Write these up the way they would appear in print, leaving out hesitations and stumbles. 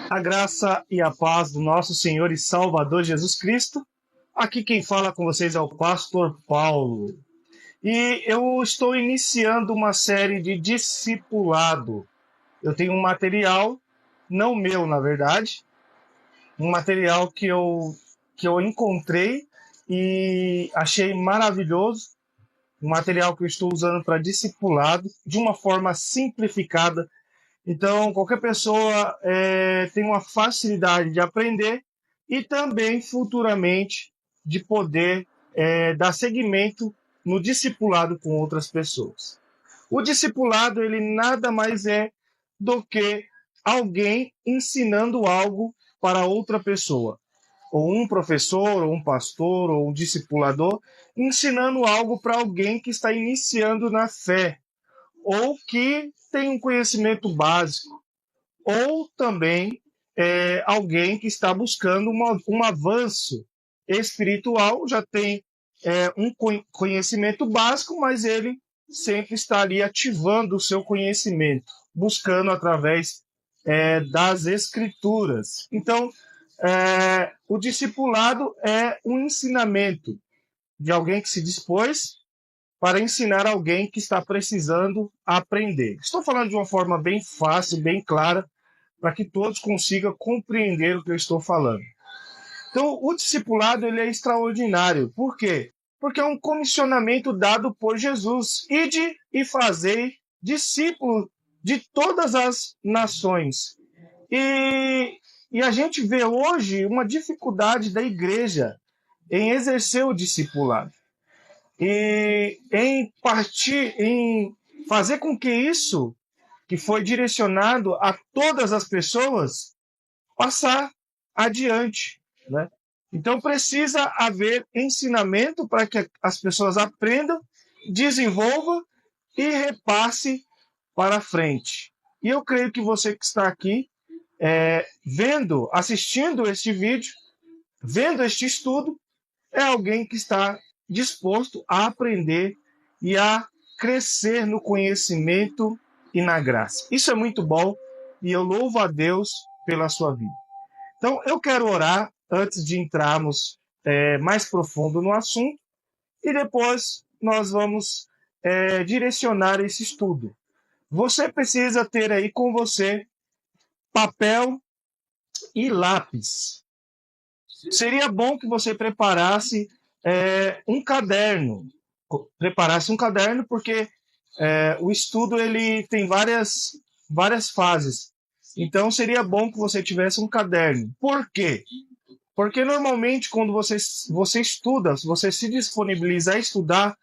A graça e a paz do nosso Senhor e Salvador Jesus Cristo. Aqui quem fala com vocês é o Pastor Paulo. E eu estou iniciando uma série de discipulado. Eu tenho um material, não meu na verdade, um material que eu encontrei e achei maravilhoso. Um material que eu estou usando para discipulado de uma forma simplificada. Então, qualquer pessoa tem uma facilidade de aprender e também, futuramente, de poder dar seguimento no discipulado com outras pessoas. O discipulado, ele nada mais é do que alguém ensinando algo para outra pessoa. Ou um professor, ou um pastor, ou um discipulador, ensinando algo para alguém que está iniciando na fé, ou que tem um conhecimento básico, ou também alguém que está buscando um avanço espiritual, já tem um conhecimento básico, mas ele sempre está ali ativando o seu conhecimento, buscando através das escrituras. Então, o discipulado é um ensinamento de alguém que se dispôs para ensinar alguém que está precisando aprender. Estou falando de uma forma bem fácil, bem clara, para que todos consigam compreender o que eu estou falando. Então, o discipulado ele é extraordinário. Por quê? Porque é um comissionamento dado por Jesus. Ide e fazei discípulos de todas as nações. E a gente vê hoje uma dificuldade da igreja em exercer o discipulado. E em fazer com que isso que foi direcionado a todas as pessoas passar adiante, né? Então precisa haver ensinamento para que as pessoas aprendam, desenvolvam e repasse para frente. E eu creio que você que está aqui assistindo este vídeo, vendo este estudo, é alguém que está disposto a aprender e a crescer no conhecimento e na graça. Isso é muito bom e eu louvo a Deus pela sua vida. Então, eu quero orar antes de entrarmos mais profundo no assunto e depois nós vamos direcionar esse estudo. Você precisa ter aí com você papel e lápis. Seria bom que você preparasse um caderno. Preparasse um caderno, porque o estudo ele tem várias fases. Então, seria bom que você tivesse um caderno. Por quê? Porque, normalmente, quando você estuda, se você se disponibiliza a estudar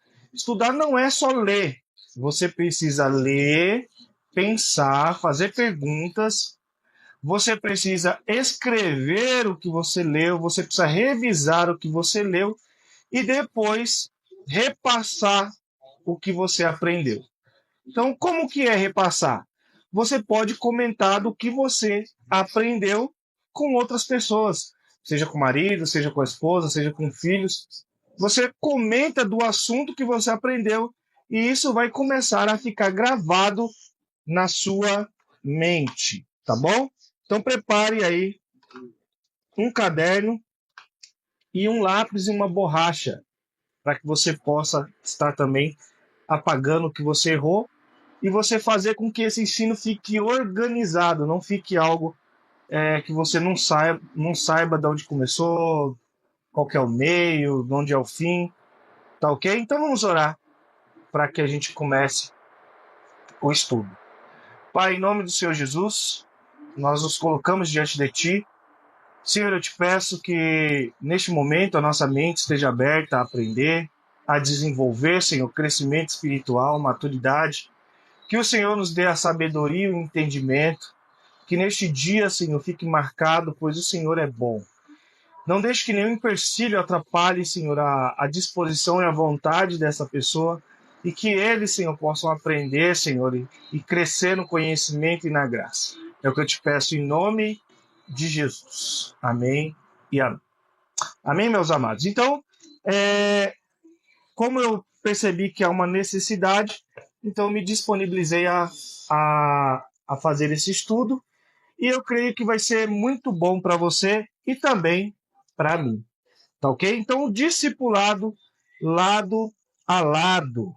não é só ler. Você precisa ler, pensar, fazer perguntas. Você precisa escrever o que você leu, você precisa revisar o que você leu e depois repassar o que você aprendeu. Então, como que é repassar? Você pode comentar do que você aprendeu com outras pessoas, seja com o marido, seja com a esposa, seja com filhos. Você comenta do assunto que você aprendeu e isso vai começar a ficar gravado na sua mente, tá bom? Então prepare aí um caderno e um lápis e uma borracha para que você possa estar também apagando o que você errou e você fazer com que esse ensino fique organizado, não fique algo que você não saiba de onde começou, qual que é o meio, de onde é o fim, tá ok? Então vamos orar para que a gente comece o estudo. Pai, em nome do Senhor Jesus, nós nos colocamos diante de Ti. Senhor, eu te peço que neste momento a nossa mente esteja aberta a aprender, a desenvolver, Senhor, crescimento espiritual, maturidade. Que o Senhor nos dê a sabedoria e o entendimento. Que neste dia, Senhor, fique marcado, pois o Senhor é bom. Não deixe que nenhum empecilho atrapalhe, Senhor, a disposição e a vontade dessa pessoa. E que eles, Senhor, possam aprender, Senhor, e crescer no conhecimento e na graça. É o que eu te peço em nome de Jesus. Amém e amém. Amém, meus amados? Então, como eu percebi que há uma necessidade, então me disponibilizei a fazer esse estudo e eu creio que vai ser muito bom para você e também para mim. Tá ok? Então, o discipulado lado a lado.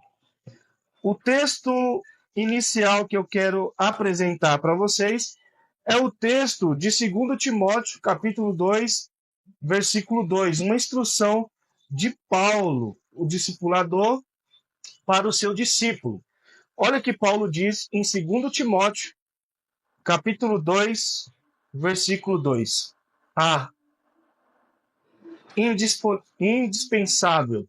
O texto inicial que eu quero apresentar para vocês é o texto de 2 Timóteo, capítulo 2, versículo 2, uma instrução de Paulo, o discipulador, para o seu discípulo. Olha que Paulo diz em 2 Timóteo, capítulo 2, versículo 2. Indispensável.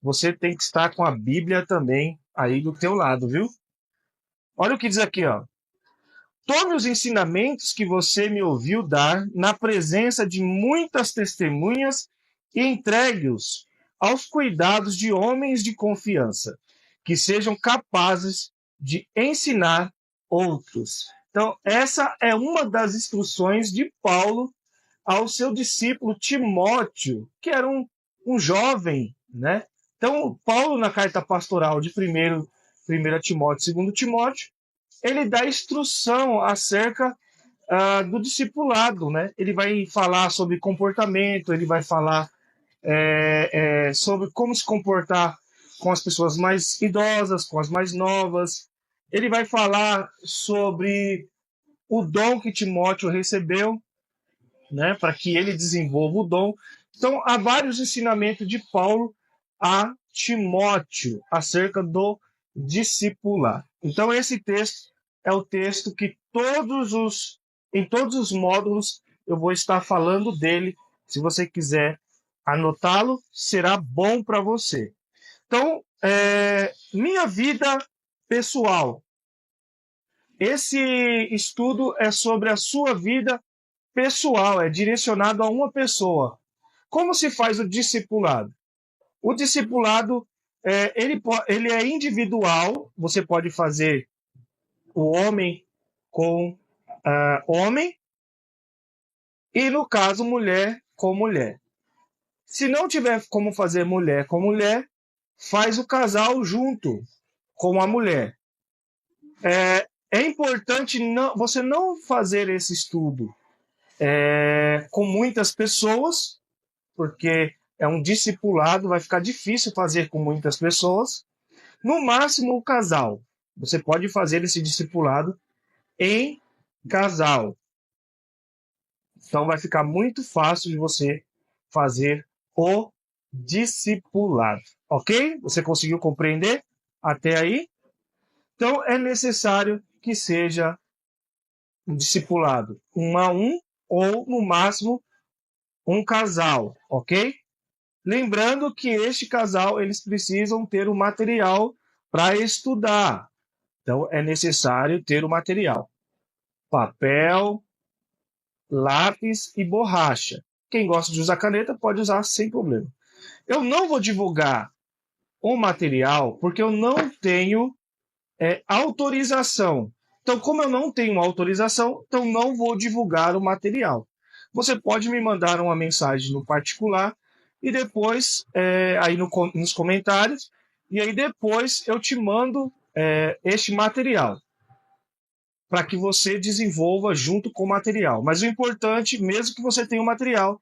Você tem que estar com a Bíblia também aí do teu lado, viu? Olha o que diz aqui, ó. Tome os ensinamentos que você me ouviu dar na presença de muitas testemunhas e entregue-os aos cuidados de homens de confiança, que sejam capazes de ensinar outros. Então, essa é uma das instruções de Paulo ao seu discípulo Timóteo, que era um jovem, né? Então, Paulo, na carta pastoral de 1 Timóteo, 2 Timóteo, ele dá instrução acerca do discipulado, né? Ele vai falar sobre comportamento, ele vai falar sobre como se comportar com as pessoas mais idosas, com as mais novas. Ele vai falar sobre o dom que Timóteo recebeu, né? Para que ele desenvolva o dom. Então, há vários ensinamentos de Paulo a Timóteo acerca do discipular. Então, esse texto é o texto que em todos os módulos eu vou estar falando dele. Se você quiser anotá-lo, será bom para você. Então, minha vida pessoal. Esse estudo é sobre a sua vida pessoal, é direcionado a uma pessoa. Como se faz o discipulado? O discipulado ele é individual, você pode fazer o homem com homem, e no caso, mulher com mulher. Se não tiver como fazer mulher com mulher, faz o casal junto com a mulher. É importante você não fazer esse estudo com muitas pessoas, porque é um discipulado, vai ficar difícil fazer com muitas pessoas. No máximo, o casal. Você pode fazer esse discipulado em casal. Então, vai ficar muito fácil de você fazer o discipulado. Ok? Você conseguiu compreender até aí? Então, é necessário que seja um discipulado 1 a 1 ou, no máximo, um casal. Ok? Lembrando que este casal eles precisam ter o material para estudar. Então, é necessário ter o material. Papel, lápis e borracha. Quem gosta de usar caneta pode usar sem problema. Eu não vou divulgar o material porque eu não tenho autorização. Então, como eu não tenho autorização, então não vou divulgar o material. Você pode me mandar uma mensagem no particular e depois, aí nos comentários, e aí depois eu te mando este material para que você desenvolva junto com o material. Mas o importante, mesmo que você tenha o material,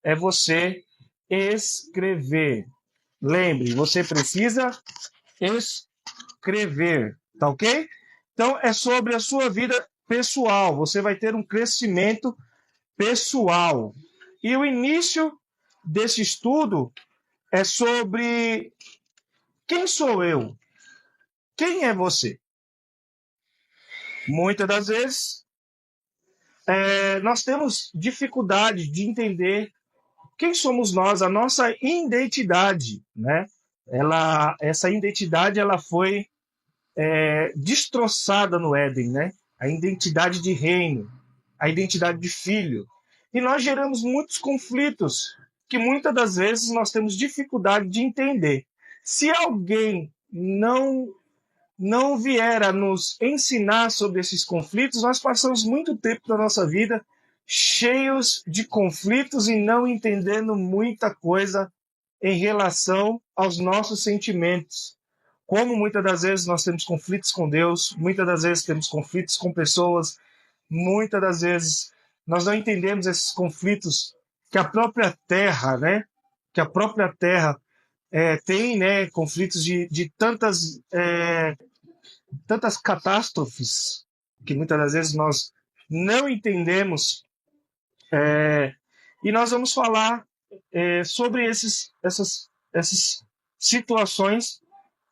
é você escrever. Lembre, você precisa escrever, tá ok? Então, é sobre a sua vida pessoal. Você vai ter um crescimento pessoal. E o início desse estudo é sobre quem sou eu? Quem é você? Muitas das vezes, nós temos dificuldade de entender quem somos nós, a nossa identidade, né? Essa identidade ela foi destroçada no Éden, né? A identidade de reino, a identidade de filho. E nós geramos muitos conflitos que muitas das vezes nós temos dificuldade de entender. Se alguém não vier a nos ensinar sobre esses conflitos, nós passamos muito tempo da nossa vida cheios de conflitos e não entendendo muita coisa em relação aos nossos sentimentos. Como muitas das vezes nós temos conflitos com Deus, muitas das vezes temos conflitos com pessoas, Muitas das vezes nós não entendemos esses conflitos que a própria Terra, né? Que a própria Terra tem, né? Conflitos de tantas catástrofes que muitas das vezes nós não entendemos. E nós vamos falar sobre essas situações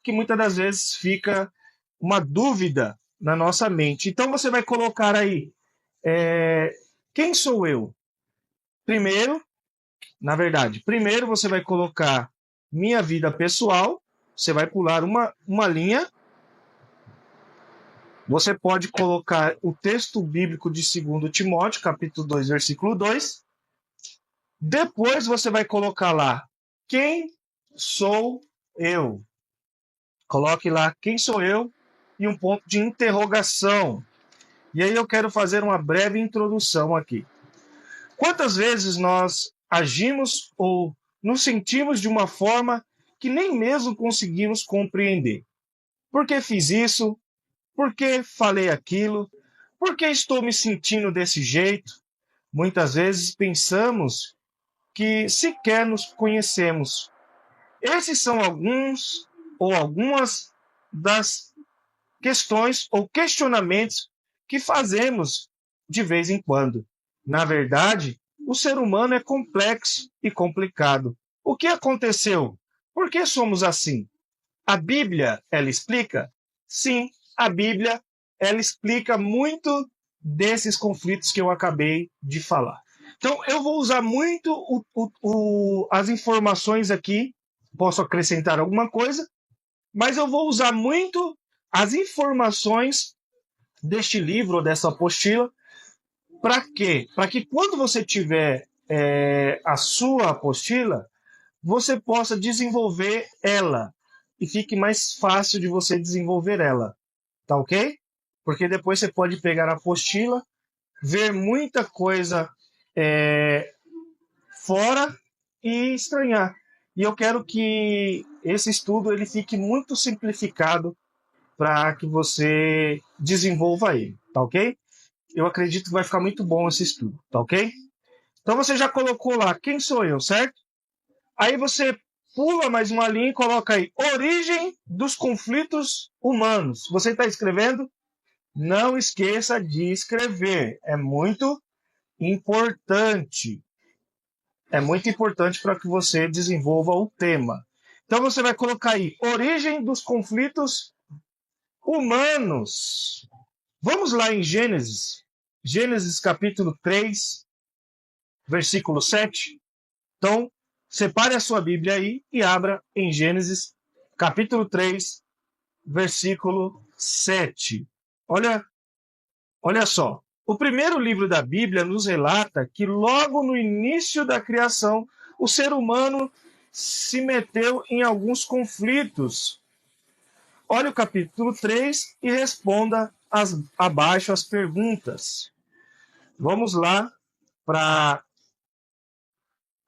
que muitas das vezes fica uma dúvida na nossa mente. Então você vai colocar aí, quem sou eu? Primeiro você vai colocar minha vida pessoal, você vai pular uma linha. Você pode colocar o texto bíblico de 2 Timóteo, capítulo 2, versículo 2. Depois você vai colocar lá, quem sou eu? Coloque lá, quem sou eu? E um ponto de interrogação. E aí eu quero fazer uma breve introdução aqui. Quantas vezes nós agimos ou nos sentimos de uma forma que nem mesmo conseguimos compreender? Por que fiz isso? Por que falei aquilo? Por que estou me sentindo desse jeito? Muitas vezes pensamos que sequer nos conhecemos. Esses são alguns ou algumas das questões ou questionamentos que fazemos de vez em quando. Na verdade, o ser humano é complexo e complicado. O que aconteceu? Por que somos assim? A Bíblia, ela explica? Sim, a Bíblia, ela explica muito desses conflitos que eu acabei de falar. Então, eu vou usar muito as informações aqui, posso acrescentar alguma coisa, mas eu vou usar muito as informações deste livro, dessa apostila, para quê? Para que quando você tiver a sua apostila, você possa desenvolver ela e fique mais fácil de você desenvolver ela, tá ok? Porque depois você pode pegar a apostila, ver muita coisa fora e estranhar. E eu quero que esse estudo ele fique muito simplificado para que você desenvolva ele, tá ok? Eu acredito que vai ficar muito bom esse estudo, tá ok? Então você já colocou lá quem sou eu, certo? Aí você pula mais uma linha e coloca aí origem dos conflitos humanos. Você está escrevendo? Não esqueça de escrever. É muito importante. É muito importante para que você desenvolva o tema. Então você vai colocar aí origem dos conflitos humanos. Vamos lá em Gênesis. Gênesis capítulo 3, versículo 7. Então, separe a sua Bíblia aí e abra em Gênesis capítulo 3, versículo 7. Olha só. O primeiro livro da Bíblia nos relata que logo no início da criação, o ser humano se meteu em alguns conflitos. Olha o capítulo 3 e responda abaixo as perguntas. Vamos lá para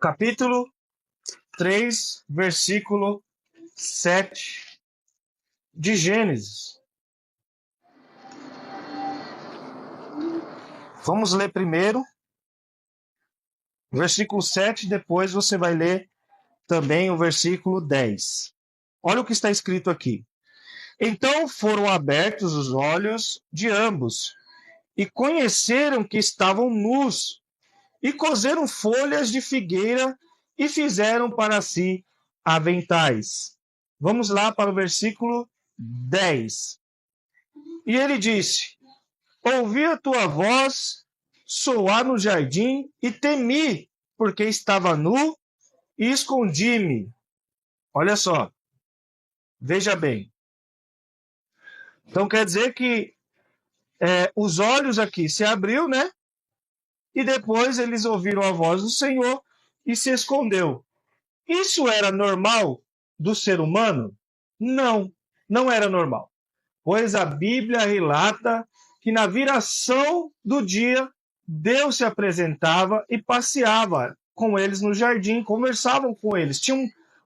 capítulo 3, versículo 7 de Gênesis. Vamos ler primeiro o versículo 7, depois você vai ler também o versículo 10. Olha o que está escrito aqui. Então foram abertos os olhos de ambos, e conheceram que estavam nus, e coseram folhas de figueira, e fizeram para si aventais. Vamos lá para o versículo 10. E ele disse: ouvi a tua voz soar no jardim, e temi, porque estava nu, e escondi-me. Olha só, veja bem. Então quer dizer que os olhos aqui se abriu, né? E depois eles ouviram a voz do Senhor e se escondeu. Isso era normal do ser humano? Não, não era normal. Pois a Bíblia relata que na viração do dia, Deus se apresentava e passeava com eles no jardim, conversavam com eles. Tinha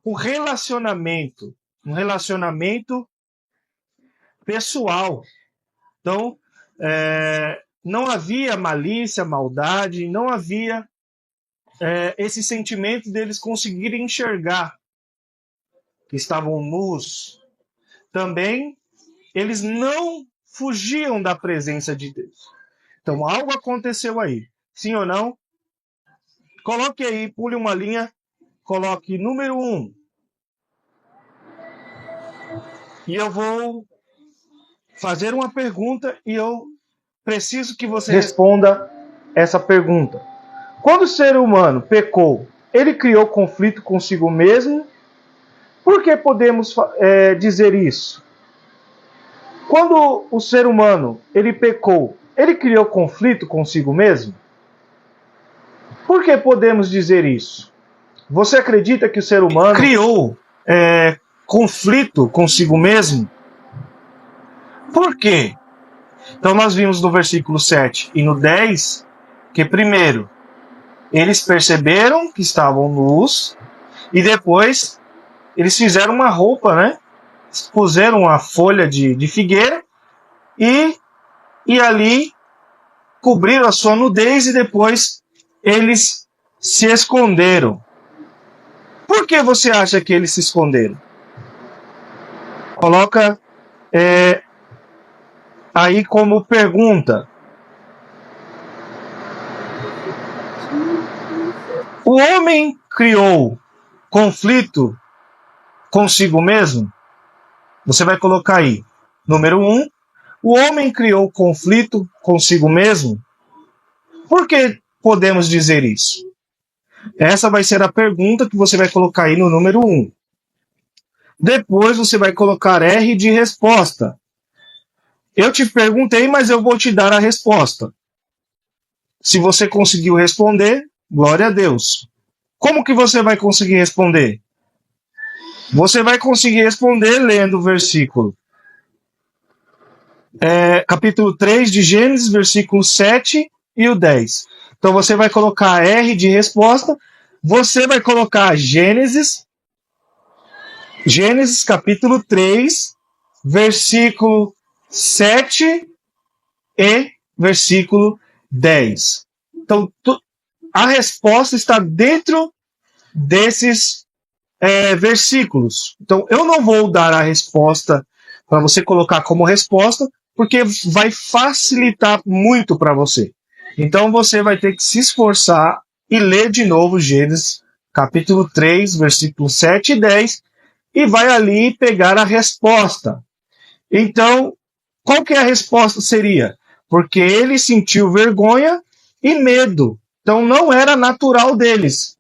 um relacionamento pessoal. Então, não havia malícia, maldade, não havia esse sentimento deles conseguirem enxergar que estavam nus. Também eles não fugiam da presença de Deus. Então algo aconteceu aí. Sim ou não? Coloque aí, pule uma linha, coloque número 1. E eu vou fazer uma pergunta e eu preciso que você responda essa pergunta. Quando o ser humano pecou, ele criou conflito consigo mesmo? Por que podemos dizer isso? Quando o ser humano ele pecou, ele criou conflito consigo mesmo? Por que podemos dizer isso? Você acredita que o ser humano criou conflito consigo mesmo? Por quê? Então nós vimos no versículo 7 e no 10 que primeiro eles perceberam que estavam nus e depois eles fizeram uma roupa, né? Puseram uma folha de figueira e ali cobriram a sua nudez e depois eles se esconderam. Por que você acha que eles se esconderam? Coloca aí como pergunta. O homem criou conflito consigo mesmo? Você vai colocar aí. Número 1. O homem criou conflito consigo mesmo? Por que podemos dizer isso? Essa vai ser a pergunta que você vai colocar aí no número 1. Depois você vai colocar R de resposta. Eu te perguntei, mas eu vou te dar a resposta. Se você conseguiu responder, glória a Deus. Como que você vai conseguir responder? Você vai conseguir responder lendo o versículo. Capítulo 3 de Gênesis, versículo 7 e o 10. Então você vai colocar R de resposta. Você vai colocar Gênesis capítulo 3, versículo 7 e versículo 10. Então, a resposta está dentro desses versículos. Então, eu não vou dar a resposta para você colocar como resposta, porque vai facilitar muito para você. Então, você vai ter que se esforçar e ler de novo Gênesis capítulo 3, versículo 7 e 10, e vai ali pegar a resposta. Então, qual que é a resposta seria? Porque ele sentiu vergonha e medo. Então, não era natural deles.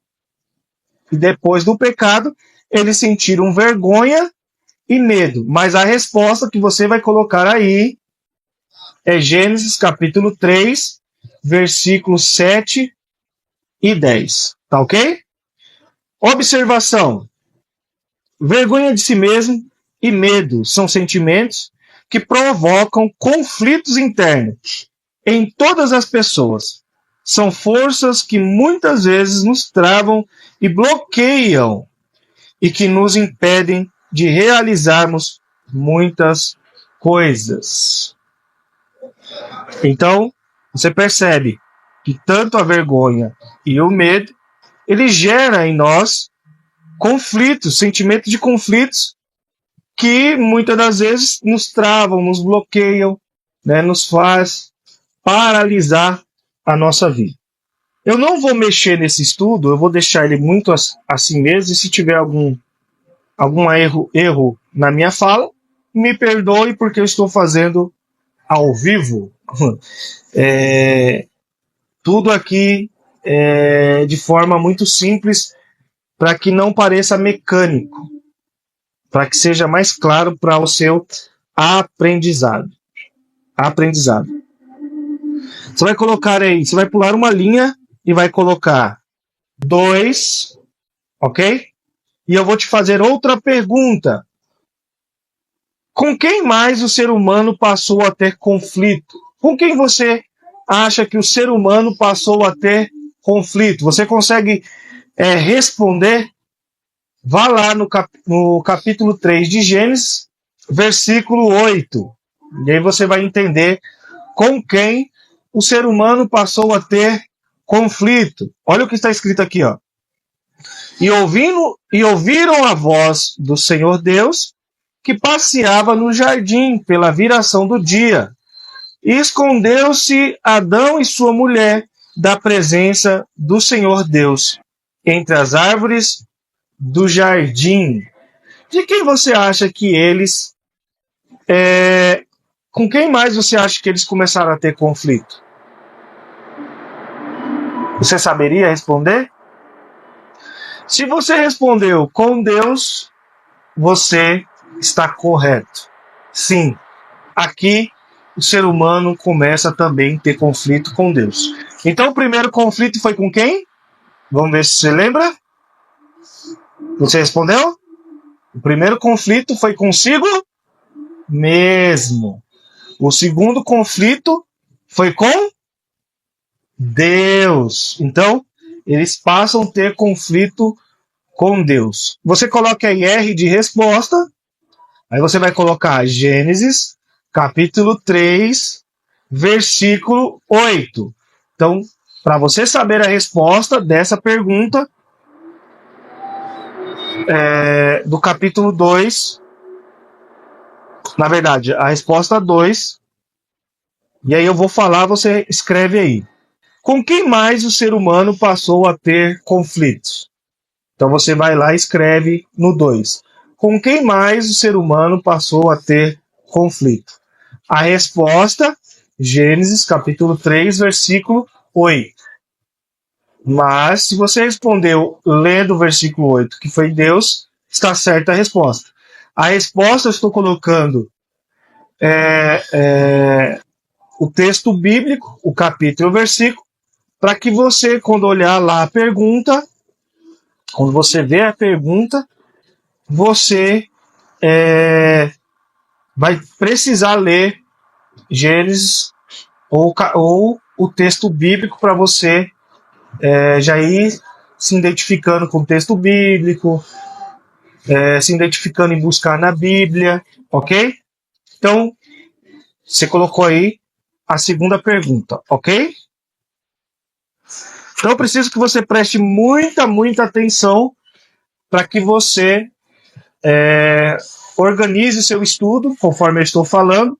E depois do pecado, eles sentiram vergonha e medo. Mas a resposta que você vai colocar aí é Gênesis capítulo 3, versículos 7 e 10. Tá ok? Observação. Vergonha de si mesmo e medo são sentimentos que provocam conflitos internos em todas as pessoas. São forças que muitas vezes nos travam e bloqueiam e que nos impedem de realizarmos muitas coisas. Então, você percebe que tanto a vergonha e o medo, ele gera em nós conflitos, sentimentos de conflitos que muitas das vezes nos travam, nos bloqueiam, né, nos faz paralisar a nossa vida. Eu não vou mexer nesse estudo, eu vou deixar ele muito assim mesmo, e se tiver algum erro na minha fala, me perdoe porque eu estou fazendo ao vivo. Tudo aqui de forma muito simples, para que não pareça mecânico, para que seja mais claro para o seu aprendizado. Você vai colocar aí, você vai pular uma linha e vai colocar 2, ok? E eu vou te fazer outra pergunta. Com quem mais o ser humano passou a ter conflito? Com quem você acha que o ser humano passou a ter conflito? Você consegue responder? Vá lá no capítulo 3 de Gênesis, versículo 8. E aí você vai entender com quem o ser humano passou a ter conflito? Olha o que está escrito aqui, ó. E ouviram a voz do Senhor Deus, que passeava no jardim pela viração do dia. E escondeu-se Adão e sua mulher da presença do Senhor Deus entre as árvores do jardim. De quem você acha que eles. Com quem mais você acha que eles começaram a ter conflito? Você saberia responder? Se você respondeu com Deus, você está correto. Sim, aqui o ser humano começa também a ter conflito com Deus. Então o primeiro conflito foi com quem? Vamos ver se você lembra. Você respondeu? O primeiro conflito foi consigo mesmo. O segundo conflito foi com Deus. Então, eles passam a ter conflito com Deus. Você coloca aí R de resposta, aí você vai colocar Gênesis, capítulo 3, versículo 8. Então, para você saber a resposta dessa pergunta, do capítulo 2, na verdade, a resposta 2, e aí eu vou falar, você escreve aí. Com quem mais o ser humano passou a ter conflitos? Então você vai lá e escreve no 2. Com quem mais o ser humano passou a ter conflito? A resposta, Gênesis capítulo 3, versículo 8. Mas se você respondeu lendo o versículo 8, que foi Deus, está certa a resposta. A resposta eu estou colocando o texto bíblico, o capítulo e o versículo, para que você, quando olhar lá a pergunta, quando você vê a pergunta, você vai precisar ler Gênesis ou o texto bíblico para você já ir se identificando com o texto bíblico, se identificando em buscar na Bíblia, ok? Então, você colocou aí a segunda pergunta, ok? Então, eu preciso que você preste muita atenção para que você organize seu estudo, conforme eu estou falando,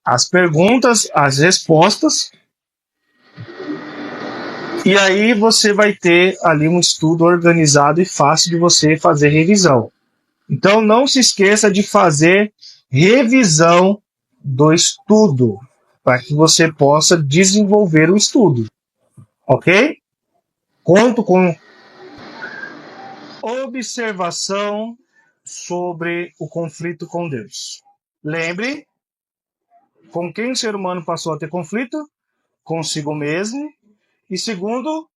as perguntas, as respostas, e aí você vai ter ali um estudo organizado e fácil de você fazer revisão. Então, não se esqueça de fazer revisão do estudo, para que você possa desenvolver o estudo, ok? Conto com observação sobre o conflito com Deus. Lembre, com quem o ser humano passou a ter conflito? Consigo mesmo. E segundo,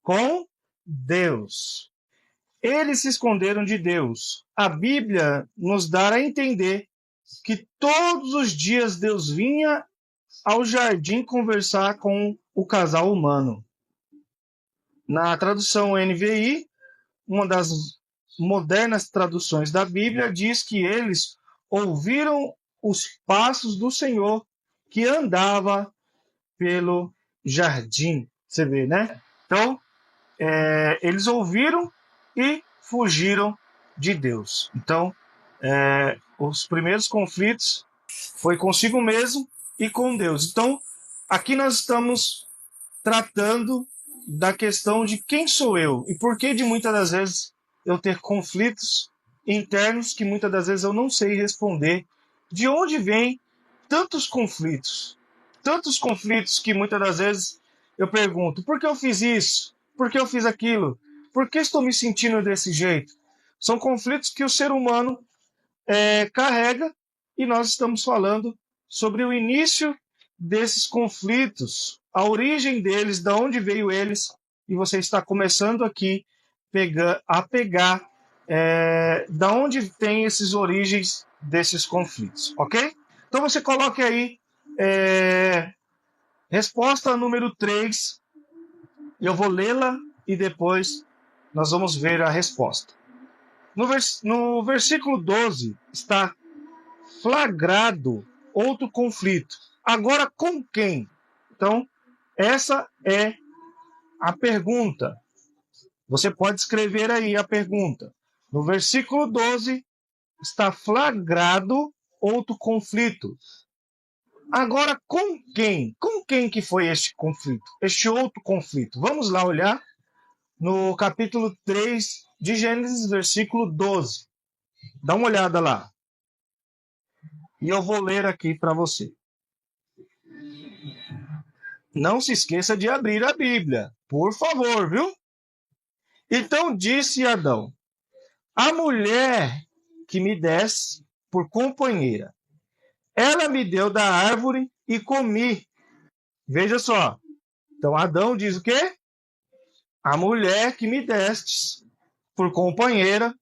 com Deus. Eles se esconderam de Deus. A Bíblia nos dá a entender que todos os dias Deus vinha ao jardim conversar com o casal humano. Na tradução NVI, uma das modernas traduções da Bíblia, diz que eles ouviram os passos do Senhor que andava pelo jardim. Você vê, né? Então, eles ouviram e fugiram de Deus. Então, os primeiros conflitos foi consigo mesmo e com Deus. Então, aqui nós estamos tratando da questão de quem sou eu e por que de muitas das vezes eu ter conflitos internos que muitas das vezes eu não sei responder. De onde vem tantos conflitos? Tantos conflitos que muitas das vezes eu pergunto, por que eu fiz isso? Por que eu fiz aquilo? Por que estou me sentindo desse jeito? São conflitos que o ser humano carrega e nós estamos falando sobre o início desses conflitos, a origem deles, de onde veio eles, e você está começando aqui a pegar da onde tem essas origens desses conflitos, ok? Então você coloque aí resposta número 3, eu vou lê-la e depois nós vamos ver a resposta. No versículo 12 está flagrado outro conflito. Agora com quem? Então, essa é a pergunta. Você pode escrever aí a pergunta. No versículo 12, está flagrado outro conflito. Agora, com quem? Com quem que foi este conflito? Este outro conflito. Vamos lá olhar no capítulo 3 de Gênesis, versículo 12. Dá uma olhada lá. E eu vou ler aqui para você. Não se esqueça de abrir a Bíblia, por favor, viu? Então disse Adão: a mulher que me desse por companheira, ela me deu da árvore e comi. Veja só. Então Adão diz o quê? A mulher que me destes por companheira,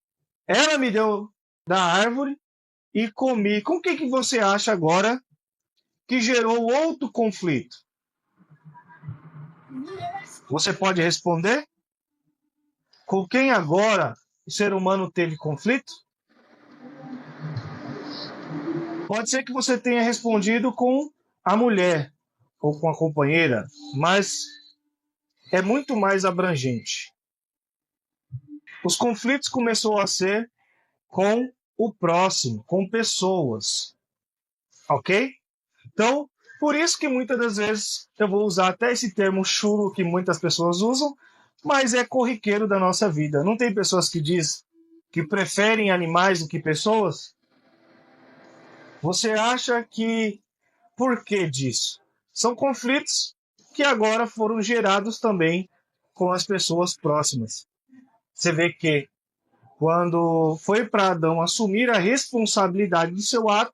ela me deu da árvore e comi. Com o que você acha agora que gerou outro conflito? Você pode responder? Com quem agora o ser humano teve conflito? Pode ser que você tenha respondido com a mulher ou com a companheira, mas é muito mais abrangente. Os conflitos começaram a ser com o próximo, com pessoas. Ok? Então, por isso que muitas das vezes eu vou usar até esse termo chulo que muitas pessoas usam, mas é corriqueiro da nossa vida. Não tem pessoas que dizem que preferem animais do que pessoas? Você acha que por que disso? São conflitos que agora foram gerados também com as pessoas próximas. Você vê que quando foi para Adão assumir a responsabilidade do seu ato,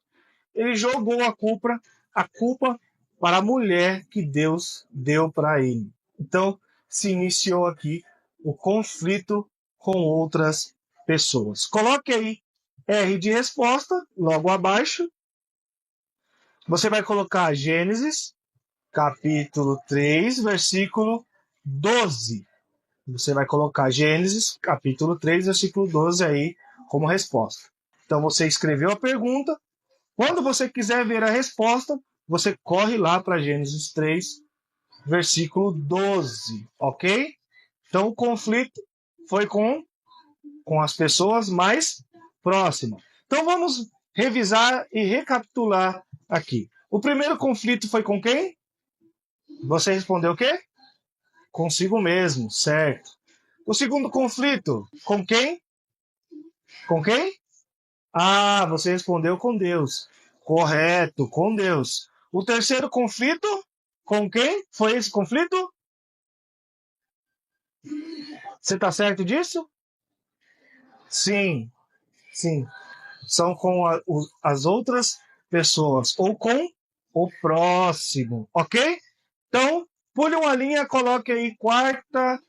ele jogou a culpa para a mulher que Deus deu para ele. Então, se iniciou aqui o conflito com outras pessoas. Coloque aí R de resposta, logo abaixo. Você vai colocar Gênesis, capítulo 3, versículo 12. Você vai colocar Gênesis, capítulo 3, versículo 12 aí como resposta. Então, você escreveu a pergunta. Quando você quiser ver a resposta, você corre lá para Gênesis 3, versículo 12, ok? Então, o conflito foi com as pessoas mais próximas. Então, vamos revisar e recapitular aqui. O primeiro conflito foi com quem? Você respondeu o quê? Consigo mesmo, certo. O segundo conflito, com quem? Com quem? Ah, você respondeu com Deus. Correto, com Deus. O terceiro conflito, com quem foi esse conflito? Você está certo disso? Sim, sim. São com as outras pessoas ou com o próximo, ok? Então, pule uma linha, coloque aí quarta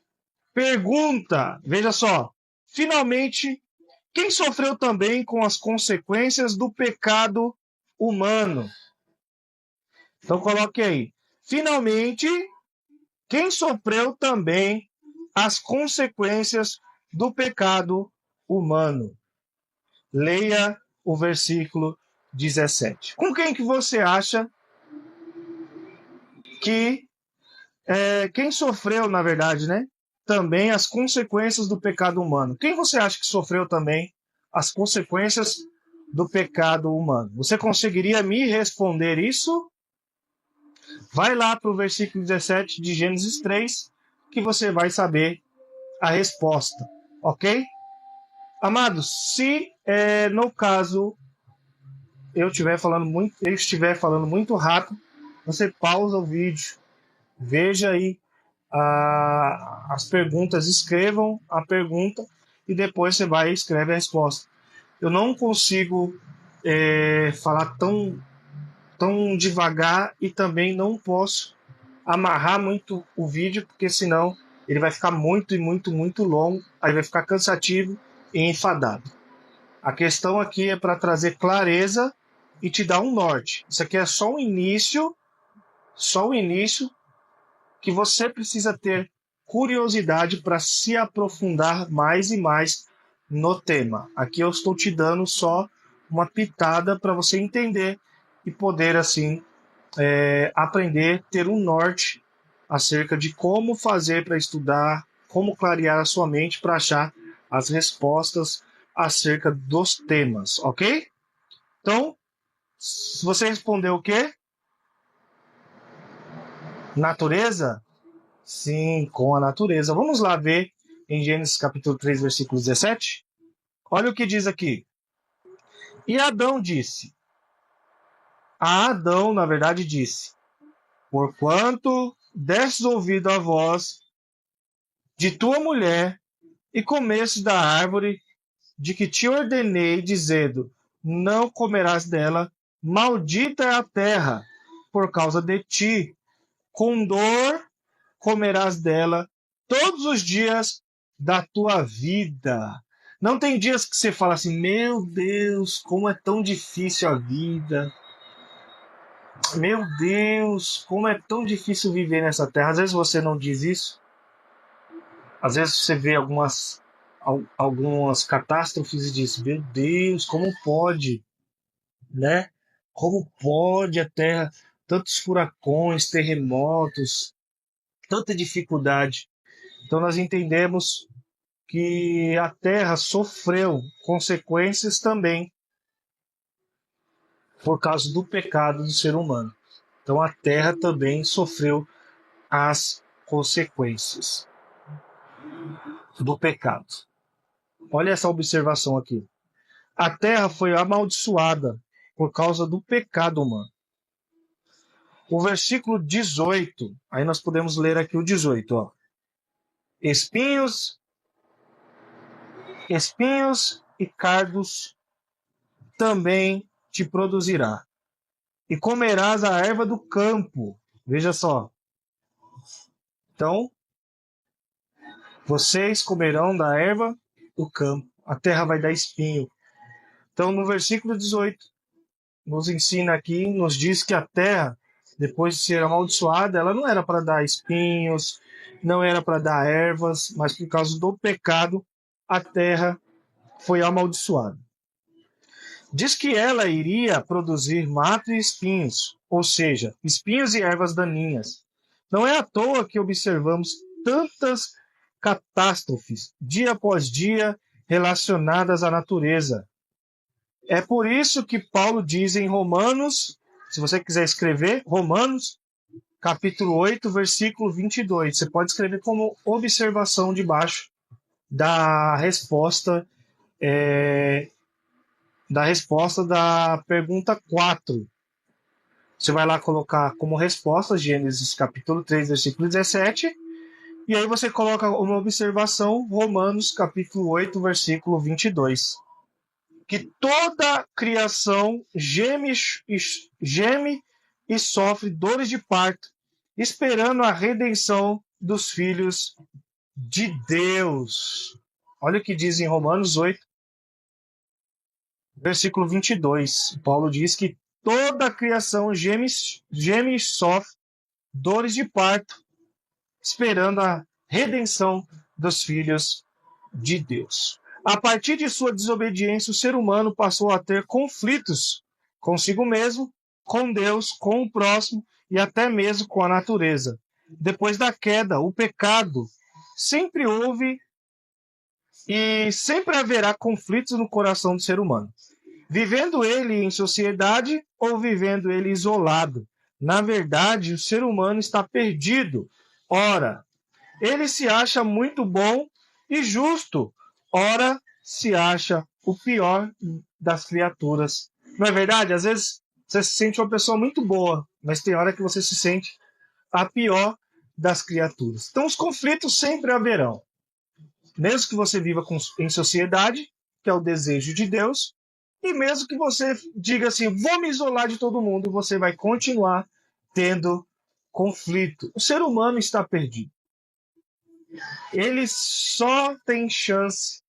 pergunta. Veja só. Finalmente, quem sofreu também com as consequências do pecado humano? Então coloque aí. Finalmente, quem sofreu também as consequências do pecado humano? Leia o versículo 17. Com quem que você acha que quem sofreu, na verdade, né? Também as consequências do pecado humano. Quem você acha que sofreu também as consequências do pecado humano? Você conseguiria me responder isso? Vai lá para o versículo 17 de Gênesis 3, que você vai saber a resposta, ok? Amados, se no caso eu estiver falando muito rápido, você pausa o vídeo, veja aí as perguntas, escrevam a pergunta e depois você vai e escreve a resposta. Eu não consigo falar tão devagar e também não posso amarrar muito o vídeo, porque senão ele vai ficar muito e muito, muito longo, aí vai ficar cansativo e enfadado. A questão aqui é para trazer clareza e te dar um norte. Isso aqui é só o início que você precisa ter curiosidade para se aprofundar mais e mais no tema. Aqui eu estou te dando só uma pitada para você entender e poder assim aprender, ter um norte acerca de como fazer para estudar, como clarear a sua mente para achar as respostas acerca dos temas, ok? Então, se você respondeu o quê? Natureza? Sim, com a natureza. Vamos lá ver em Gênesis capítulo 3, versículo 17? Olha o que diz aqui. E Adão disse. A Adão, na verdade, disse: porquanto destes ouvido a voz de tua mulher e comestes da árvore de que te ordenei, dizendo: não comerás dela, maldita é a terra por causa de ti. Com dor comerás dela todos os dias da tua vida. Não tem dias que você fala assim: meu Deus, como é tão difícil a vida. Meu Deus, como é tão difícil viver nessa terra. Às vezes você não diz isso. Às vezes você vê algumas catástrofes e diz: meu Deus, como pode, né? Como pode a terra, tantos furacões, terremotos, tanta dificuldade. Então nós entendemos que a terra sofreu consequências também por causa do pecado do ser humano. Então a terra também sofreu as consequências do pecado. Olha essa observação aqui. A terra foi amaldiçoada por causa do pecado humano. O versículo 18, aí nós podemos ler aqui o 18, ó. Espinhos e cardos também te produzirá, e comerás a erva do campo. Veja só. Então, vocês comerão da erva do campo. A terra vai dar espinho. Então, no versículo 18, nos ensina aqui, nos diz que a terra, depois de ser amaldiçoada, ela não era para dar espinhos, não era para dar ervas, mas por causa do pecado, a terra foi amaldiçoada. Diz que ela iria produzir mato e espinhos, ou seja, espinhos e ervas daninhas. Não é à toa que observamos tantas catástrofes, dia após dia, relacionadas à natureza. É por isso que Paulo diz em Romanos, se você quiser escrever, Romanos, capítulo 8, versículo 22. Você pode escrever como observação debaixo da resposta, da pergunta 4. Você vai lá colocar como resposta Gênesis capítulo 3, versículo 17, e aí você coloca uma observação Romanos capítulo 8, versículo 22. Que toda criação geme e sofre dores de parto, esperando a redenção dos filhos de Deus. Olha o que diz em Romanos 8, versículo 22. Paulo diz que toda a criação geme e sofre dores de parto, esperando a redenção dos filhos de Deus. A partir de sua desobediência, o ser humano passou a ter conflitos consigo mesmo, com Deus, com o próximo e até mesmo com a natureza. Depois da queda, o pecado sempre houve e sempre haverá conflitos no coração do ser humano. Vivendo ele em sociedade ou vivendo ele isolado. Na verdade, o ser humano está perdido. Ora, ele se acha muito bom e justo. Ora, se acha o pior das criaturas. Não é verdade? Às vezes você se sente uma pessoa muito boa, mas tem hora que você se sente a pior das criaturas. Então, os conflitos sempre haverão. Mesmo que você viva em sociedade, que é o desejo de Deus, e mesmo que você diga assim, vou me isolar de todo mundo, você vai continuar tendo conflito. O ser humano está perdido. Ele só tem chance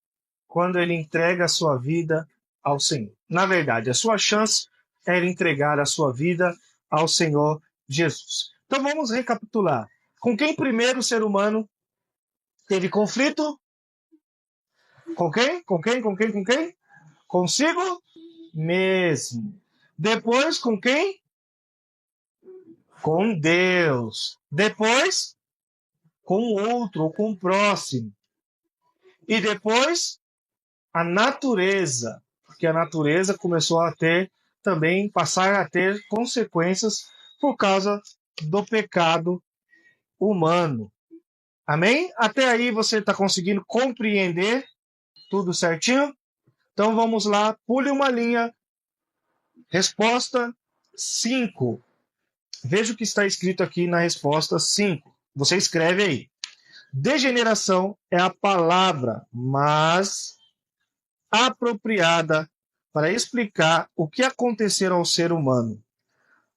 quando ele entrega a sua vida ao Senhor. Na verdade, a sua chance é ele entregar a sua vida ao Senhor Jesus. Então vamos recapitular. Com quem primeiro o ser humano teve conflito? Com quem? Com quem? Com quem? Com quem? Consigo mesmo. Depois com quem? com Deus. Depois, com o outro ou com o próximo. E depois, a natureza. Porque a natureza começou a ter também, passar a ter consequências por causa do pecado humano. Amém? Até aí você está conseguindo compreender tudo certinho? Então vamos lá, pule uma linha. Resposta 5. Veja o que está escrito aqui na resposta 5. Você escreve aí. Degeneração é a palavra mais apropriada para explicar o que aconteceu ao ser humano.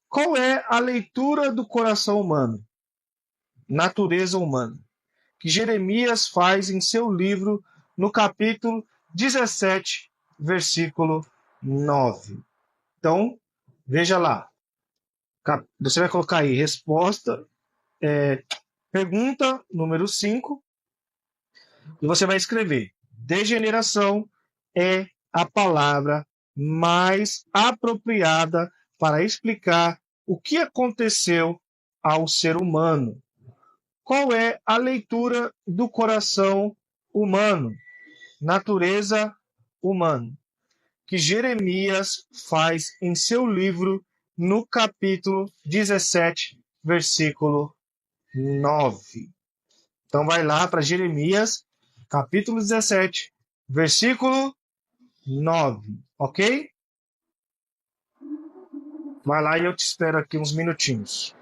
Qual é a leitura do coração humano? Natureza humana. Que Jeremias faz em seu livro no capítulo 17, versículo 9. Então, veja lá. Você vai colocar aí resposta, pergunta número 5, e você vai escrever: degeneração é a palavra mais apropriada para explicar o que aconteceu ao ser humano. Qual é a leitura do coração humano? Natureza humana. Que Jeremias faz em seu livro no capítulo 17, versículo 9. Então vai lá para Jeremias, capítulo 17, versículo 9, ok? Vai lá e eu te espero aqui uns minutinhos.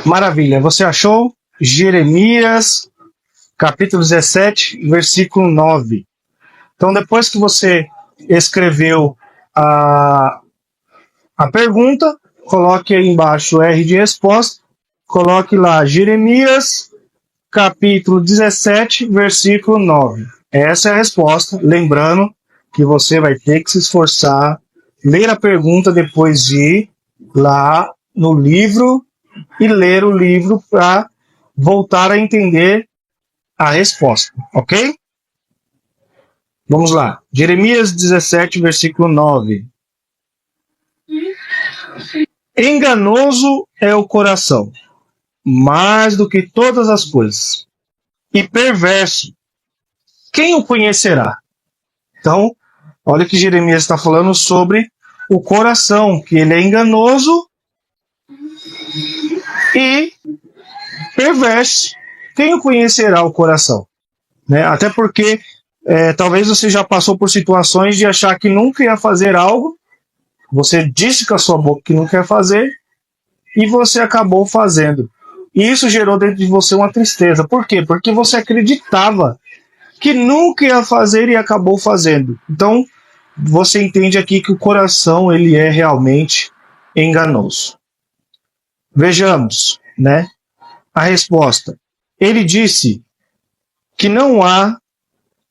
Maravilha, você achou? Jeremias, capítulo 17, versículo 9. Então, depois que você escreveu a pergunta, coloque aí embaixo R de resposta, coloque lá Jeremias, capítulo 17, versículo 9. Essa é a resposta. Lembrando que você vai ter que se esforçar, ler a pergunta depois de ir lá no livro e ler o livro para voltar a entender a resposta, ok? Vamos lá. Jeremias 17, versículo 9. Enganoso é o coração, mais do que todas as coisas, e perverso. Quem o conhecerá? Então, olha que Jeremias está falando sobre o coração, que ele é enganoso e perverso. Quem o conhecerá o coração? Né? Até porque talvez você já passou por situações de achar que nunca ia fazer algo, você disse com a sua boca que não quer fazer, e você acabou fazendo. E isso gerou dentro de você uma tristeza. Por quê? Porque você acreditava que nunca ia fazer e acabou fazendo. Então, você entende aqui que o coração ele é realmente enganoso. Vejamos, né? A resposta. Ele disse que não há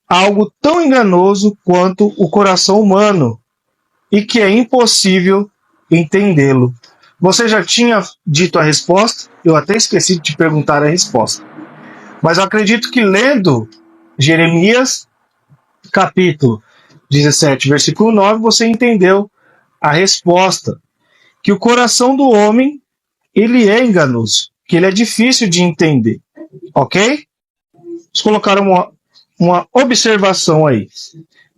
algo tão enganoso quanto o coração humano e que é impossível entendê-lo. Você já tinha dito a resposta? Eu até esqueci de te perguntar a resposta. Mas eu acredito que lendo Jeremias, capítulo 17, versículo 9, você entendeu a resposta. Que o coração do homem, ele é enganoso. Que ele é difícil de entender. Ok? Vamos colocar uma observação aí.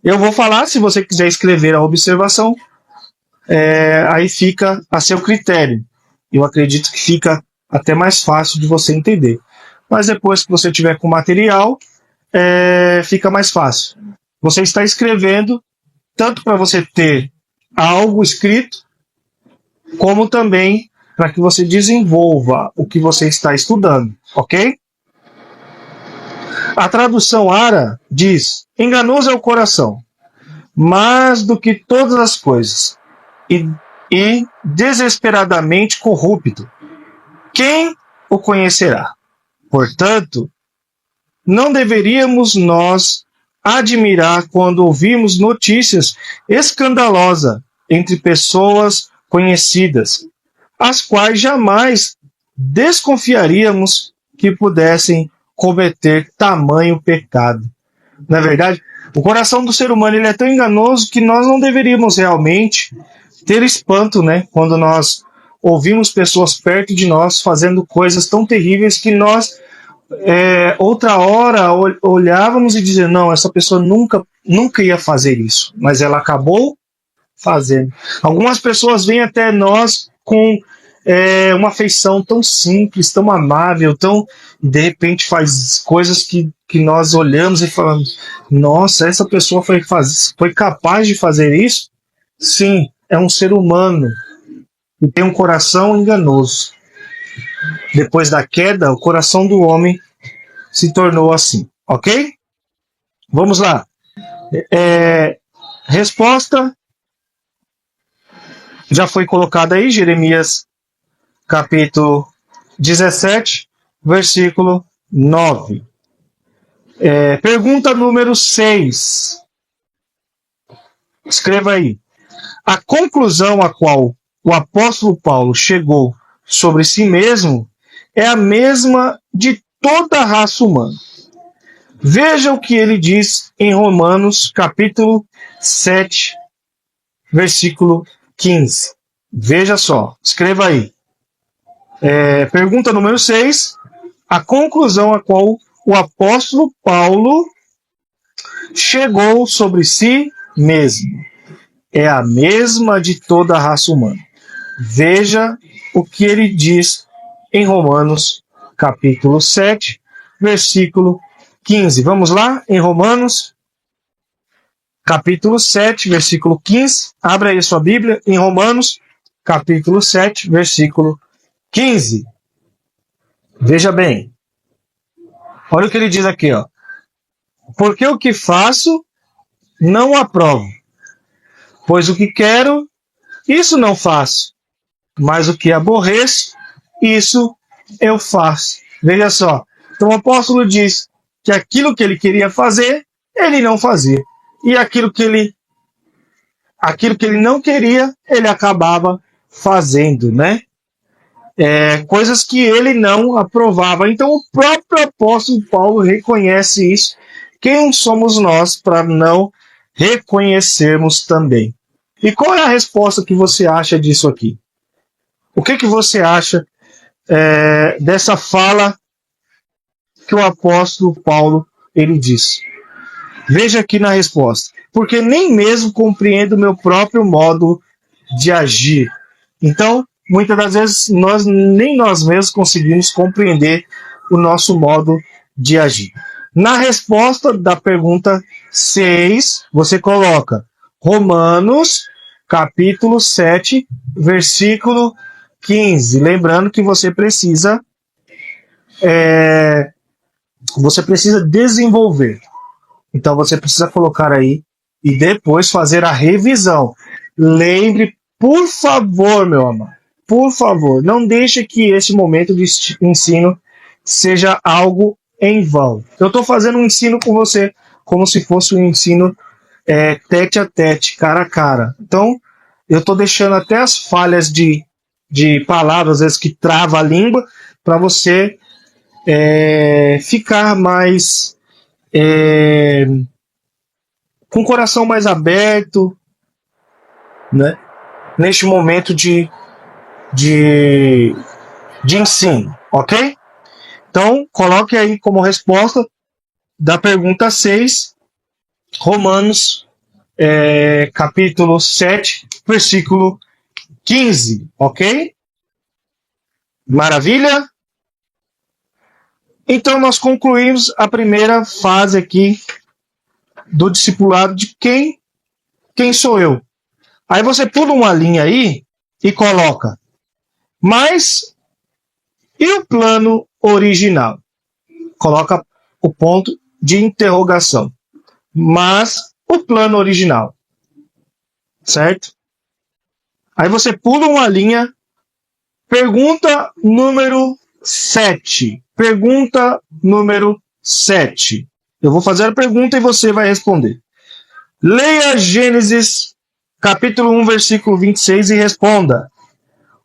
Eu vou falar, se você quiser escrever a observação, aí fica a seu critério. Eu acredito que fica até mais fácil de você entender. Mas depois que você tiver com o material, fica mais fácil. Você está escrevendo tanto para você ter algo escrito, como também para que você desenvolva o que você está estudando, ok? A tradução ARA diz: enganoso é o coração, mais do que todas as coisas, e desesperadamente corrupto. Quem o conhecerá? Portanto, não deveríamos nós admirar quando ouvimos notícias escandalosas entre pessoas conhecidas, as quais jamais desconfiaríamos que pudessem cometer tamanho pecado. Na verdade, o coração do ser humano ele é tão enganoso que nós não deveríamos realmente ter espanto, né? Quando nós ouvimos pessoas perto de nós fazendo coisas tão terríveis que nós, outra hora, olhávamos e dizia, não, essa pessoa nunca ia fazer isso. Mas ela acabou fazendo. Algumas pessoas vêm até nós com uma afeição tão simples, tão amável, tão de repente faz coisas que nós olhamos e falamos, nossa, essa pessoa foi capaz de fazer isso? Sim, é um ser humano e tem um coração enganoso. Depois da queda, o coração do homem se tornou assim, ok? Vamos lá. Resposta já foi colocada aí, Jeremias capítulo 17, versículo 9. Pergunta número 6. Escreva aí. A conclusão a qual o apóstolo Paulo chegou sobre si mesmo é a mesma de toda a raça humana. Veja o que ele diz em Romanos capítulo 7, versículo 15. Veja só, escreva aí. Pergunta número 6. A conclusão a qual o apóstolo Paulo chegou sobre si mesmo é a mesma de toda a raça humana. Veja o que ele diz em Romanos, capítulo 7, versículo 15. Vamos lá? Em Romanos, capítulo 7, versículo 15. Abra aí sua Bíblia em Romanos, capítulo 7, versículo 15. Veja bem. Olha o que ele diz aqui, ó. Porque o que faço, não aprovo. Pois o que quero, isso não faço. Mas o que aborreço, isso eu faço. Veja só. Então o apóstolo diz que aquilo que ele queria fazer, ele não fazia. E aquilo que ele não queria, ele acabava fazendo, né? Coisas que ele não aprovava. Então o próprio apóstolo Paulo reconhece isso. Quem somos nós para não reconhecermos também? E qual é a resposta que você acha disso aqui? O que você acha dessa fala que o apóstolo Paulo ele disse? Veja aqui na resposta. Porque nem mesmo compreendo o meu próprio modo de agir. Então, muitas das vezes, nem nós mesmos conseguimos compreender o nosso modo de agir. Na resposta da pergunta 6, você coloca Romanos, capítulo 7, versículo 15. Lembrando que você precisa desenvolver. Então, você precisa colocar aí e depois fazer a revisão. Lembre, por favor, meu amado, por favor, não deixe que esse momento de ensino seja algo em vão. Eu estou fazendo um ensino com você como se fosse um ensino tete a tete, cara a cara. Então, eu estou deixando até as falhas de palavras, às vezes que trava a língua, para você ficar mais com o coração mais aberto, né? Neste momento de ensino, ok? Então, coloque aí como resposta da pergunta 6, Romanos, capítulo 7, versículo 15, ok? Maravilha? Então, nós concluímos a primeira fase aqui do discipulado de quem sou eu. Aí você pula uma linha aí e coloca, mas e o plano original? Coloca o ponto de interrogação. Mas o plano original, certo? Aí você pula uma linha, pergunta número 7. Pergunta número 7. Eu vou fazer a pergunta e você vai responder. Leia Gênesis, capítulo 1, versículo 26 e responda.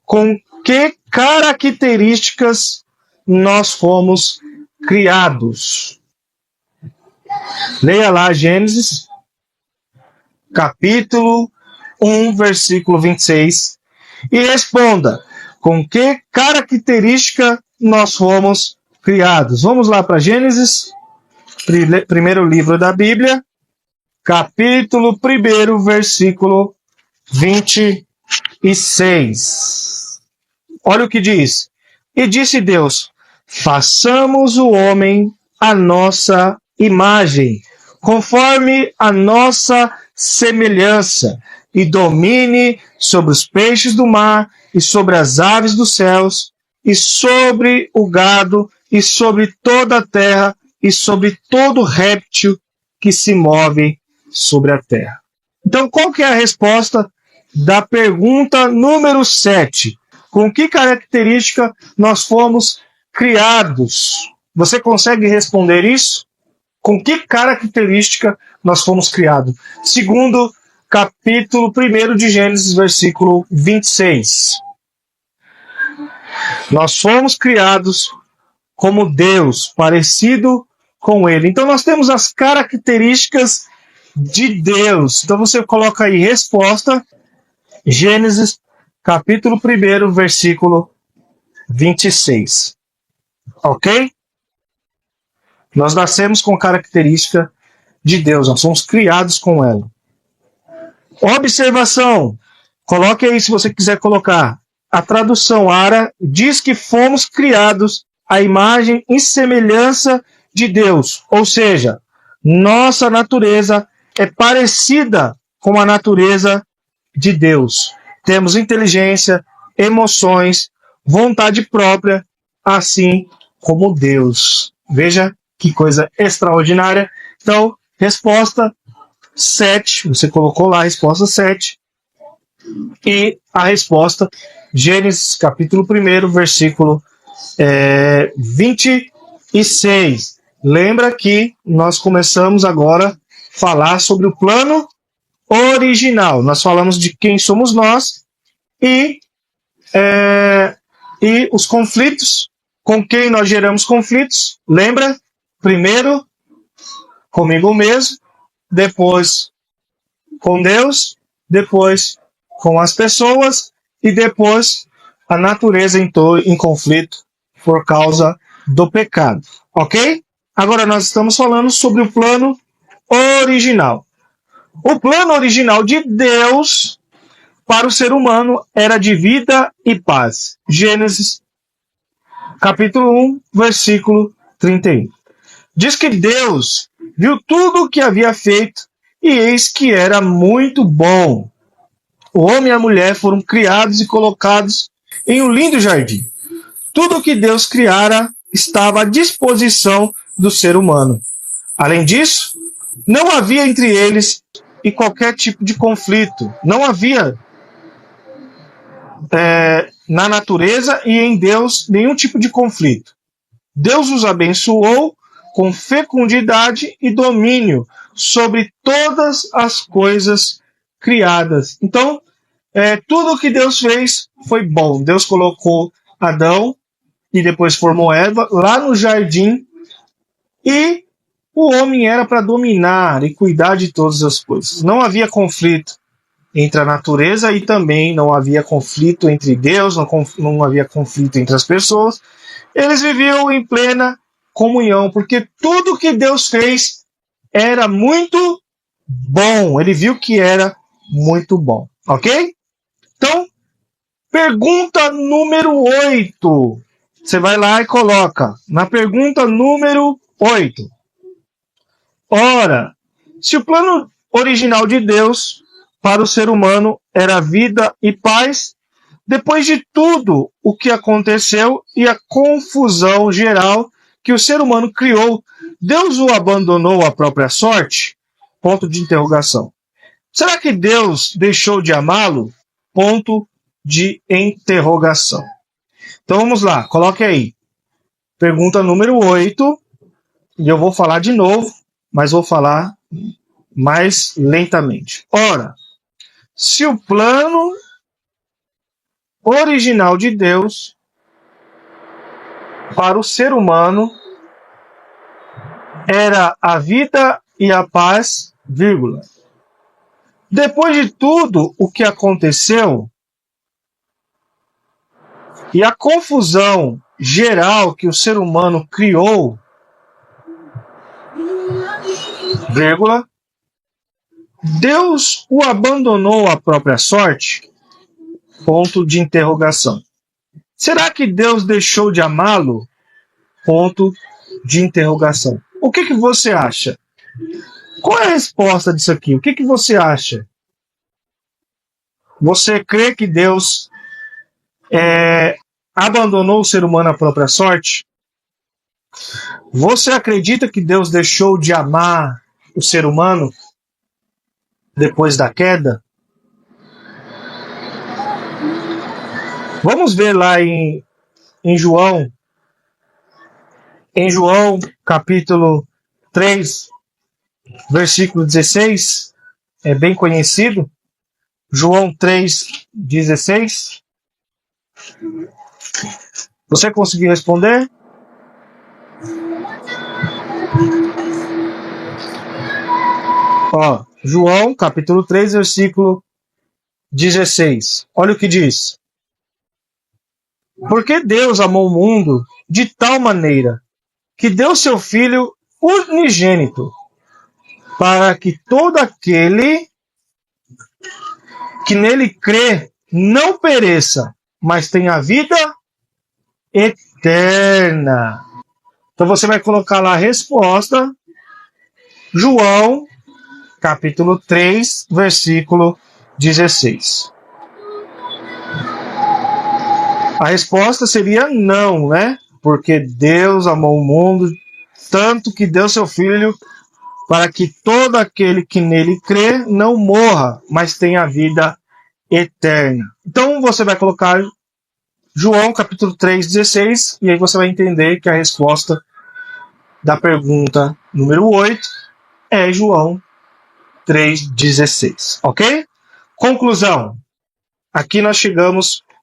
Com que características nós fomos criados? Leia lá Gênesis, capítulo 1, versículo 26, e responda com que característica nós fomos criados. Vamos lá para Gênesis, primeiro livro da Bíblia, capítulo 1, versículo 26. Olha o que diz. E disse Deus: façamos o homem à nossa imagem, conforme a nossa semelhança, e domine sobre os peixes do mar, e sobre as aves dos céus, e sobre o gado, e sobre toda a terra, e sobre todo réptil que se move sobre a terra. Então, qual que é a resposta da pergunta número 7? Com que característica nós fomos criados? Você consegue responder isso? Com que característica nós fomos criados? Segundo capítulo 1 de Gênesis, versículo 26. Nós fomos criados como Deus, parecido com Ele. Então nós temos as características de Deus. Então você coloca aí resposta, Gênesis, capítulo 1, versículo 26. Ok? Nós nascemos com característica de Deus, nós somos criados com ela. Observação, coloque aí se você quiser colocar. A tradução ARA diz que fomos criados à imagem e semelhança de Deus, ou seja, nossa natureza é parecida com a natureza de Deus. Temos inteligência, emoções, vontade própria, assim como Deus. Veja que coisa extraordinária. Então, resposta 7, você colocou lá a resposta 7, e a resposta, Gênesis capítulo 1, versículo 26. Lembra que nós começamos agora a falar sobre o plano original. Nós falamos de quem somos nós e os conflitos, com quem nós geramos conflitos. Lembra? Primeiro, comigo mesmo, depois com Deus, depois com as pessoas e depois a natureza entrou em conflito por causa do pecado. Ok? Agora nós estamos falando sobre o plano original. O plano original de Deus para o ser humano era de vida e paz. Gênesis, capítulo 1, versículo 31. Diz que Deus viu tudo o que havia feito e eis que era muito bom. O homem e a mulher foram criados e colocados em um lindo jardim. Tudo o que Deus criara estava à disposição do ser humano. Além disso, não havia entre eles e qualquer tipo de conflito. Não havia na natureza e em Deus nenhum tipo de conflito. Deus os abençoou com fecundidade e domínio sobre todas as coisas criadas. Então, tudo o que Deus fez foi bom. Deus colocou Adão e depois formou Eva lá no jardim, e o homem era para dominar e cuidar de todas as coisas. Não havia conflito entre a natureza e também não havia conflito entre Deus, não havia conflito entre as pessoas. Eles viviam em plena comunhão, porque tudo que Deus fez era muito bom. Ele viu que era muito bom. Ok? Então, pergunta número 8. Você vai lá e coloca. Na pergunta número 8. Ora, se o plano original de Deus para o ser humano era vida e paz, depois de tudo o que aconteceu e a confusão geral que o ser humano criou, Deus o abandonou à própria sorte? Ponto de interrogação. Será que Deus deixou de amá-lo? Ponto de interrogação. Então vamos lá, coloque aí. Pergunta número 8. E eu vou falar de novo, mas vou falar mais lentamente. Ora, se o plano original de Deus para o ser humano era a vida e a paz, vírgula. Depois de tudo o que aconteceu e a confusão geral que o ser humano criou, vírgula, Deus o abandonou à própria sorte? Ponto de interrogação. Será que Deus deixou de amá-lo? Ponto de interrogação. O que você acha? Qual é a resposta disso aqui? O que você acha? Você crê que Deus abandonou o ser humano à própria sorte? Você acredita que Deus deixou de amar o ser humano depois da queda? Vamos ver lá em João, capítulo 3, versículo 16, é bem conhecido. João 3,16. Você conseguiu responder? Ó, João, capítulo 3, versículo 16. Olha o que diz. Porque Deus amou o mundo de tal maneira que deu seu Filho unigênito, para que todo aquele que nele crê não pereça, mas tenha vida eterna. Então você vai colocar lá a resposta, João, capítulo 3, versículo 16. A resposta seria não, né? Porque Deus amou o mundo tanto que deu seu Filho para que todo aquele que nele crê não morra, mas tenha vida eterna. Então você vai colocar João capítulo 3, 16, e aí você vai entender que a resposta da pergunta número 8 é João 3, 16, ok? Conclusão. Aqui nós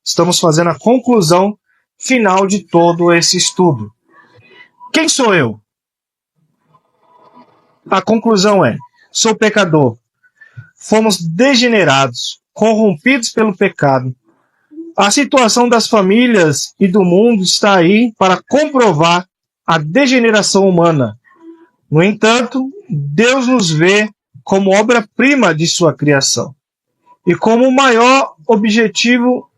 estamos fazendo a conclusão final de todo esse estudo. Quem sou eu? A conclusão é: sou pecador. Fomos degenerados, corrompidos pelo pecado. A situação das famílias e do mundo está aí para comprovar a degeneração humana. No entanto, Deus nos vê como obra-prima de sua criação e como o maior objetivo,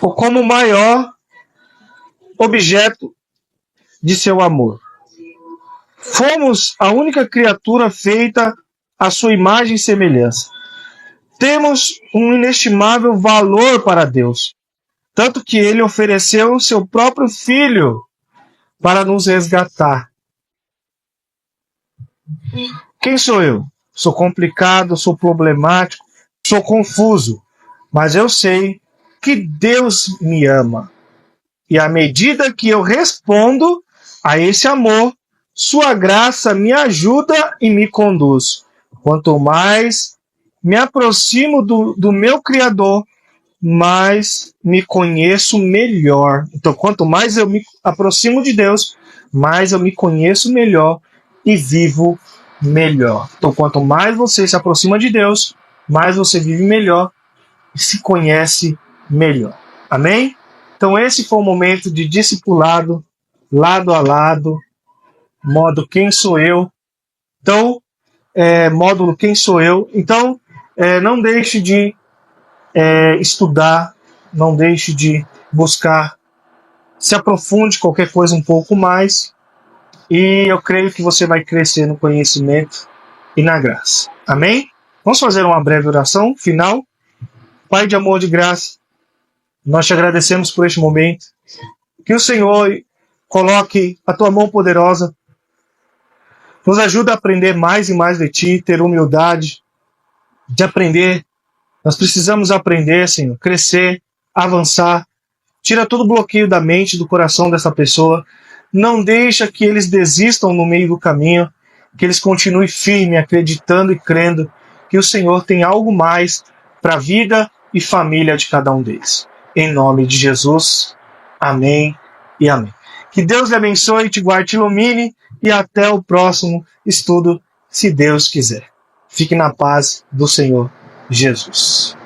ou como o maior objeto de seu amor. Fomos a única criatura feita à sua imagem e semelhança. Temos um inestimável valor para Deus, tanto que ele ofereceu seu próprio Filho para nos resgatar. Quem sou eu? Sou complicado, sou problemático, sou confuso, mas eu sei que Deus me ama. E à medida que eu respondo a esse amor, sua graça me ajuda e me conduz. Quanto mais me aproximo do meu Criador, mais me conheço melhor. Então, quanto mais eu me aproximo de Deus, mais eu me conheço melhor e vivo melhor. Então, quanto mais você se aproxima de Deus, mais você vive melhor e se conhece melhor. Amém? Então, esse foi o momento de discipulado, lado a lado, modo Quem Sou Eu. Então, módulo Quem Sou Eu. Então, não deixe de estudar, não deixe de buscar, se aprofunde qualquer coisa um pouco mais, e eu creio que você vai crescer no conhecimento e na graça. Amém? Vamos fazer uma breve oração final. Pai de amor e de graça, nós te agradecemos por este momento. Que o Senhor coloque a tua mão poderosa, nos ajuda a aprender mais e mais de ti, ter humildade de aprender. Nós precisamos aprender, Senhor, crescer, avançar. Tira todo o bloqueio da mente, do coração dessa pessoa. Não deixa que eles desistam no meio do caminho, que eles continuem firmes, acreditando e crendo que o Senhor tem algo mais para a vida e família de cada um deles. Em nome de Jesus, amém e amém. Que Deus lhe abençoe, te guarde, te ilumine, e até o próximo estudo, se Deus quiser. Fique na paz do Senhor Jesus.